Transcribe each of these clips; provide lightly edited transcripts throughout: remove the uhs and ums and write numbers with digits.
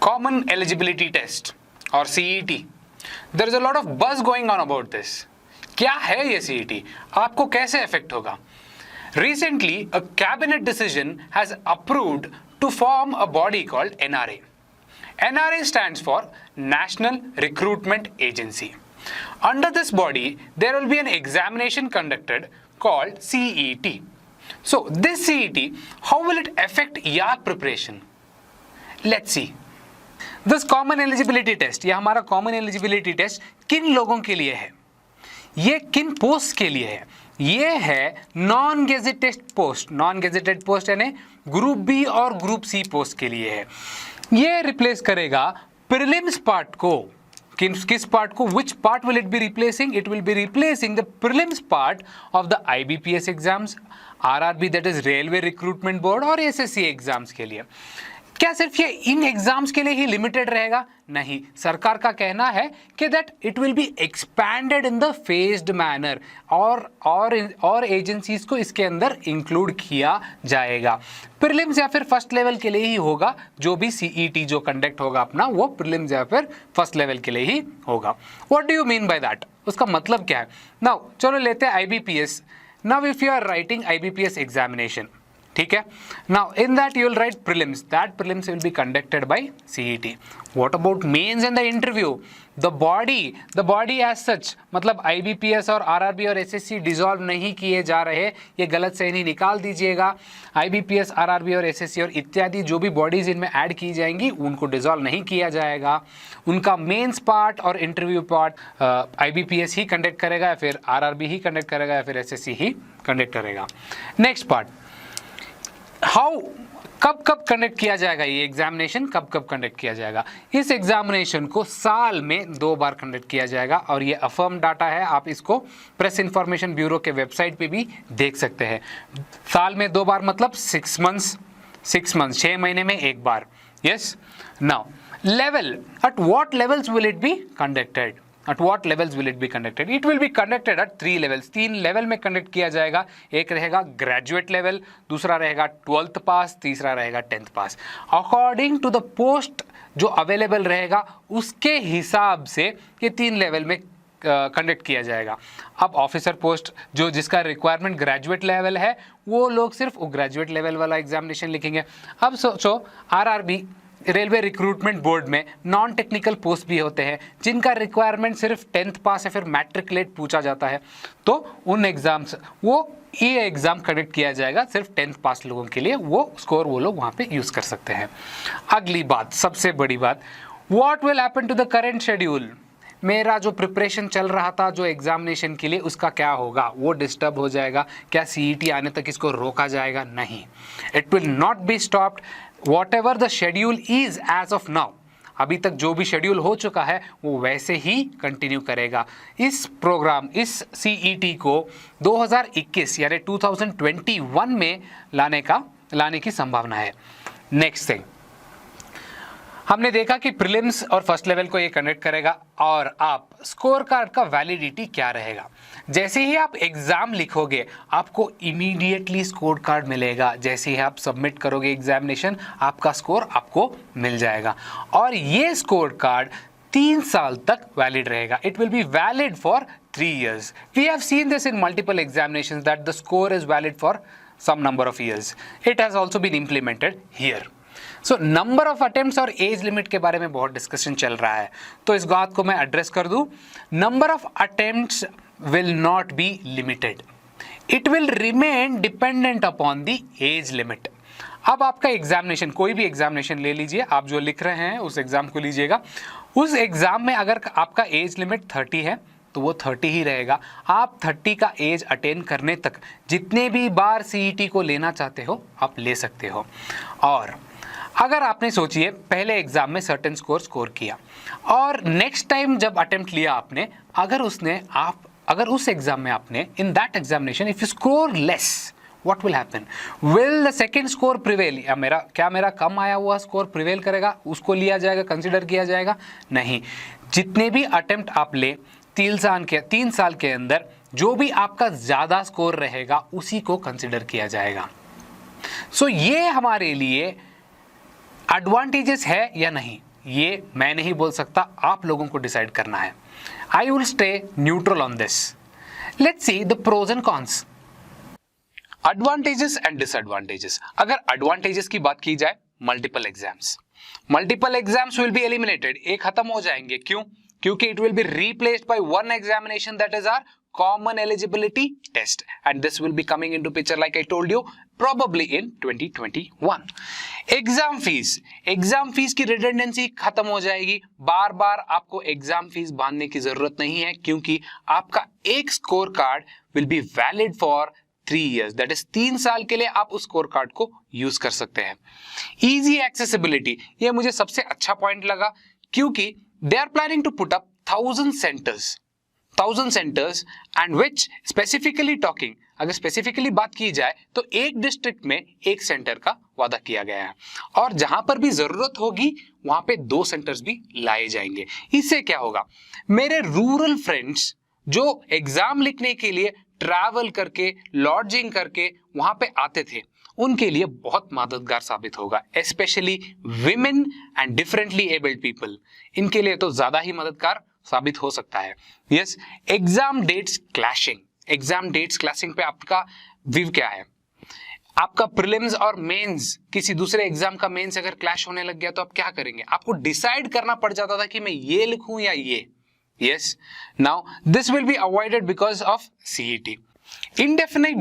Common Eligibility Test और CET. There is a lot of buzz going on about this. क्या है ये CET? आपको कैसे अफेक्ट होगा? Recently, a cabinet decision has approved to form a body called NRA. NRA stands for National Recruitment Agency. Under this body, there will be an examination conducted called CET. So, this CET, how will it affect your preparation? Let's see. This common eligibility test, या हमारा common eligibility test किन लोगों के लिए है? ये किन post के लिए है? ये है non gazetted post. Non gazetted post यानी ग्रुप बी और ग्रुप सी पोस्ट के लिए है. ये रिप्लेस करेगा प्रीलिम्स पार्ट को. किस पार्ट को? Which part will it B replacing? It will B replacing the prelims part of the IBPS exams, RRB that is railway recruitment board, और SSC एग्जाम्स के लिए. क्या सिर्फ ये इन एग्जाम्स के लिए ही लिमिटेड रहेगा? नहीं, सरकार का कहना है कि that it will B expanded in the phased manner, और एजेंसीज को इसके अंदर इंक्लूड किया जाएगा. प्रीलिम्स या फिर फर्स्ट लेवल के लिए ही होगा. जो भी CET जो कंडक्ट होगा अपना, वो प्रीलिम्स या फिर फर्स्ट लेवल के लिए ही होगा. What do you mean by that? उसका मतलब क्या है? नाउ चलो लेते हैं IBPS. Now if you are writing IBPS examination, ठीक है, now in that you will write prelims. That prelims will be conducted by CET. What about mains and the interview? The body as such, मतलब IBPS और RRB और SSC dissolve नहीं किए जा रहे. ये गलत सही निकाल दीजिएगा. IBPS, RRB और SSC और इत्यादि जो भी बॉडीज इनमें ऐड की जाएंगी उनको डिसॉल्व नहीं किया जाएगा. उनका मेंस पार्ट और इंटरव्यू पार्ट IBPS ही कंडक्ट करेगा, या फिर RRB ही कंडक्ट करेगा, या फिर SSC ही कंडक्ट करेगा. नेक्स्ट पार्ट, हाउ, कब कंडक्ट किया जाएगा ये एग्जामिनेशन? कब कंडक्ट किया जाएगा? इस एग्जामिनेशन को साल में 2 बार कंडक्ट किया जाएगा, और ये अफर्म डाटा है. आप इसको प्रेस इंफॉर्मेशन ब्यूरो के वेबसाइट पे भी देख सकते हैं. साल में 2 बार मतलब 6 मंथ्स, 6 महीने में 1 बार. Yes. Now level, at what levels will it be conducted? At what levels will it be conducted? It will be conducted at 3 levels. 3 level में कंडक्ट किया जाएगा. एक रहेगा ग्रेजुएट लेवल, दूसरा रहेगा 12th पास, तीसरा रहेगा 10th पास. अकॉर्डिंग टू द पोस्ट जो अवेलेबल रहेगा उसके हिसाब से ये 3 लेवल में कंडक्ट किया जाएगा. अब ऑफिसर पोस्ट जो जिसका रिक्वायरमेंट ग्रेजुएट लेवल है, वो लोग सिर्फ वो ग्रेजुएट लेवल वाला एग्जामिनेशन लिखेंगे. अब सोचो RRB रेलवे रिक्रूटमेंट बोर्ड में नॉन टेक्निकल पोस्ट भी होते हैं जिनका रिक्वायरमेंट सिर्फ 10th पास या फिर मैट्रिकुलेट पूछा जाता है. तो उन एग्जाम्स, वो ये एग्जाम कंडक्ट किया जाएगा सिर्फ 10th पास लोगों के लिए. वो स्कोर वो लोग वहाँ पे यूज़ कर सकते हैं. अगली बात, सबसे बड़ी बात, what will happen to the current schedule? मेरा जो प्रिपरेशन चल रहा था जो एग्जामिनेशन के लिए, उसका क्या होगा? वो डिस्टर्ब हो जाएगा. क्या CET आने तक इसको रोका जाएगा? नहीं, it will not be stopped. Whatever the schedule is as of now, अभी तक जो भी शेड्यूल हो चुका है वो वैसे ही कंटिन्यू करेगा. इस प्रोग्राम, इस CET को 2021 यानी 2021 में लाने की संभावना है. नेक्स्ट थिंग, हमने देखा कि प्रीलिम्स और फर्स्ट लेवल को ये कंडक्ट करेगा. और आप स्कोर कार्ड का वैलिडिटी क्या रहेगा? जैसे ही आप एग्जाम लिखोगे आपको इमीडिएटली स्कोर कार्ड मिलेगा. जैसे ही आप सबमिट करोगे एग्जामिनेशन, आपका स्कोर आपको मिल जाएगा. और ये स्कोर कार्ड 3 साल तक वैलिड रहेगा. It will be valid for 3 years. We have seen this in multiple examinations that the score is valid for some number of years. It has also been implemented here. So number of attempts और age limit के बारे में बहुत discussion चल रहा है, तो इस बात को मैं एड्रेस कर दूं. Number of attempts will not be limited. It will remain dependent upon the age limit. अब आपका एग्जामिनेशन, कोई भी एग्जामिनेशन ले लीजिए, आप जो लिख रहे हैं उस एग्जाम को लीजिएगा. उस एग्जाम में अगर आपका एज लिमिट 30 है तो वो 30 ही रहेगा. आप 30 का एज अटेन करने तक जितने भी बार CET को लेना चाहते हो आप ले सकते हो. और अगर आपने सोचिए पहले एग्जाम में सर्टेन स्कोर किया और नेक्स्ट टाइम जब अटेम्प्ट लिया आपने, अगर उस एग्जाम में आपने in that examination if you score less, what will happen? Will the second score prevail? या मेरा कम आया हुआ स्कोर प्रिवेल करेगा, उसको लिया जाएगा, कंसिडर किया जाएगा? नहीं. जितने भी अटेम्प्ट आप ले 3 साल के अंदर, जो भी आपका ज़्यादा स्कोर रहेगा उसी को कंसिडर किया जाएगा. सो ये हमारे लिए एडवांटेजेस है या नहीं, ये मैं नहीं बोल सकता, आप लोगों को डिसाइड करना है। I will stay neutral on this. Let's see the pros and cons. Advantages and disadvantages. अगर एडवांटेजेस की बात की जाए, multiple exams will be eliminated, ये खत्म हो जाएंगे। क्यों? क्योंकि it will be replaced by one examination, that is our common eligibility test, and this will be coming into picture like I told you probably in 2021. Exam fees की redundancy खत्म हो जाएगी। बार बार आपको एग्जाम फीस बांधने की जरूरत नहीं है, क्योंकि आपका एक score card will be valid for 3 years, that is 3 साल के लिए आप उस स्कोर कार्ड को यूज कर सकते हैं। इजी एक्सेसिबिलिटी, ये मुझे सबसे अच्छा पॉइंट लगा, क्योंकि they are planning to put up 1000 centres and which specifically talking, अगर स्पेसिफिकली बात की जाए तो एक डिस्ट्रिक्ट में एक सेंटर का वादा किया गया है, और जहां पर भी जरूरत होगी वहां पे 2 सेंटर्स भी लाए जाएंगे। इससे क्या होगा, मेरे रूरल फ्रेंड्स जो एग्जाम लिखने के लिए ट्रैवल करके लॉजिंग करके वहां पे आते थे, उनके लिए बहुत मददगार साबित होगा, specially women and differently abled people, इनके लिए तो ज्यादा ही मददगार साबित हो सकता है। यस, एग्जाम डेट्स क्लैशिंग पे आपका व्यू क्या है? आपका प्रीलिम्स और मेंस, किसी दूसरे एग्जाम का मेंस अगर क्लैश होने लग गया तो आप क्या करेंगे? आपको डिसाइड करना पड़ जाता था कि मैं ये लिखूं या ये। Yes, now this will be avoided because of CET. Indefinite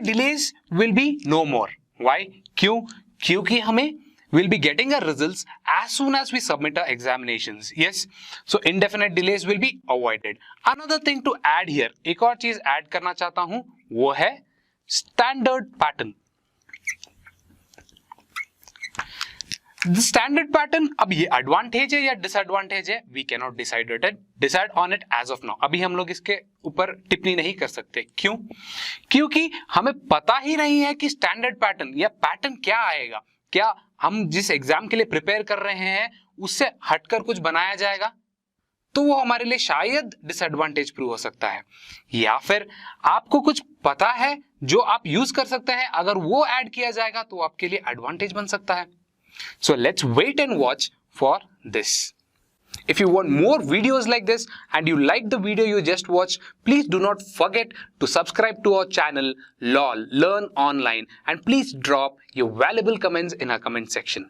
delays will be no more. Why? क्यों? क्योंकि हमें we'll be getting our results as soon as we submit our examinations. Yes, so indefinite delays will be avoided. Another thing to add here, एक और चीज add करना चाहता हूं, वो है standard pattern. The standard pattern, अब ये एडवांटेज है या डिसएडवांटेज है, we cannot decide on it as of now. अभी हम लोग इसके ऊपर टिप्पणी नहीं कर सकते। क्यों? क्योंकि हमें पता ही नहीं है कि स्टैंडर्ड पैटर्न या पैटर्न क्या आएगा। क्या हम जिस एग्जाम के लिए प्रिपेयर कर रहे हैं उससे हटकर कुछ बनाया जाएगा, तो वो हमारे लिए शायद डिसएडवांटेज प्रूव हो सकता है। या फिर आपको कुछ पता है जो आप यूज कर सकते हैं, अगर वो ऐड किया जाएगा तो आपके लिए एडवांटेज बन सकता है। So let's wait and watch for this. If you want more videos like this and you like the video you just watched, please do not forget to subscribe to our channel LOL Learn Online, and please drop your valuable comments in our comment section.